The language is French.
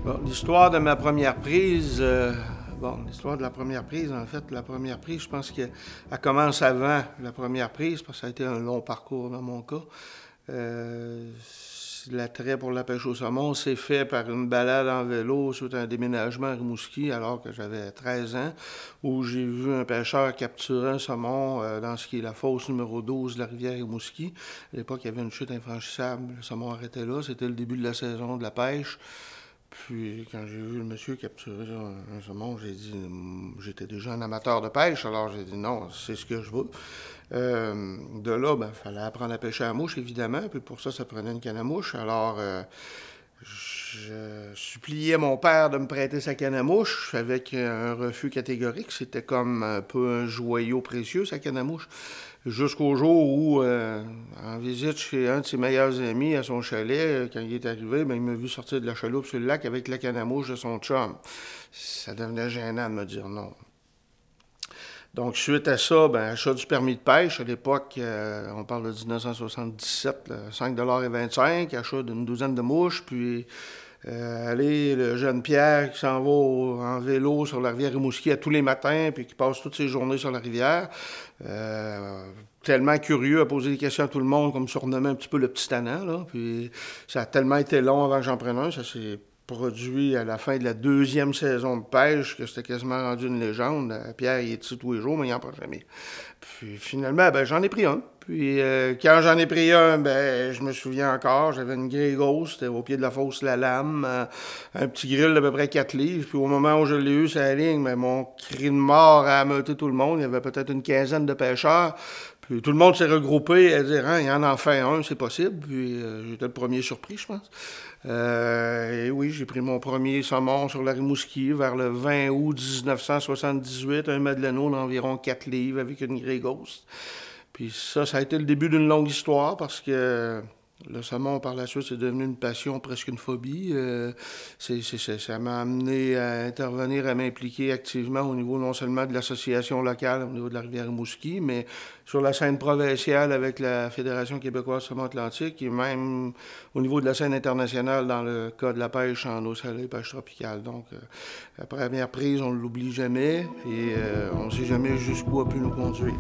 Bon, l'histoire de ma première prise, l'histoire de la première prise, en fait, la première prise, je pense qu'elle commence avant la première prise, parce que ça a été un long parcours dans mon cas. L'attrait pour la pêche au saumon s'est fait par une balade en vélo suite à un déménagement à Rimouski, alors que j'avais 13 ans, où j'ai vu un pêcheur capturer un saumon dans ce qui est la fosse numéro 12 de la rivière Rimouski. À l'époque, il y avait une chute infranchissable, le saumon arrêtait là, c'était le début de la saison de la pêche. Puis, quand j'ai vu le monsieur capturer un saumon, j'ai dit, j'étais déjà un amateur de pêche, alors j'ai dit non, c'est ce que je veux. De là, il fallait apprendre à pêcher à la mouche, évidemment, puis pour ça, ça prenait une canne à mouche. Alors, je suppliais mon père de me prêter sa canne à mouche avec un refus catégorique. C'était comme un peu un joyau précieux, sa canne à mouche. Jusqu'au jour où, en visite chez un de ses meilleurs amis à son chalet, quand il est arrivé, il m'a vu sortir de la chaloupe sur le lac avec la canne à mouche de son chum. Ça devenait gênant de me dire non. Donc, suite à ça, achat du permis de pêche. À l'époque, on parle de 1977, 5,25 $, achat d'une douzaine de mouches, puis allez, le jeune Pierre qui s'en va en vélo sur la rivière Rimouski à tous les matins, puis qui passe toutes ses journées sur la rivière. Tellement curieux à poser des questions à tout le monde, comme surnommé un petit peu le petit tannant, là. Puis ça a tellement été long avant que j'en prenne un, ça s'est produit à la fin de la deuxième saison de pêche, que c'était quasiment rendu une légende. Pierre, il est ici tous les jours, mais il n'en prend jamais. Puis finalement, j'en ai pris un. Puis quand j'en ai pris un, je me souviens encore, j'avais une Grey Ghost, c'était au pied de la fosse La Lame, un petit grill d'à peu près 4 livres. Puis au moment où je l'ai eu sur la ligne, mon cri de mort a ameuté tout le monde. Il y avait peut-être une quinzaine de pêcheurs. Puis tout le monde s'est regroupé à dire, il y en a fait un, c'est possible. Puis j'étais le premier surpris, je pense. Et oui, j'ai pris mon premier saumon sur la Rimouski vers le 20 août 1978, un Madeleine d'environ 4 livres avec une Grey Ghost. Puis ça a été le début d'une longue histoire parce que le saumon, par la suite, c'est devenu une passion, presque une phobie. Ça m'a amené à intervenir, à m'impliquer activement au niveau non seulement de l'association locale, au niveau de la rivière Rimouski, mais sur la scène provinciale avec la Fédération québécoise saumon atlantique et même au niveau de la scène internationale dans le cas de la pêche en eau salée, pêche tropicale. Donc, la première prise, on ne l'oublie jamais et on ne sait jamais jusqu'où a pu nous conduire.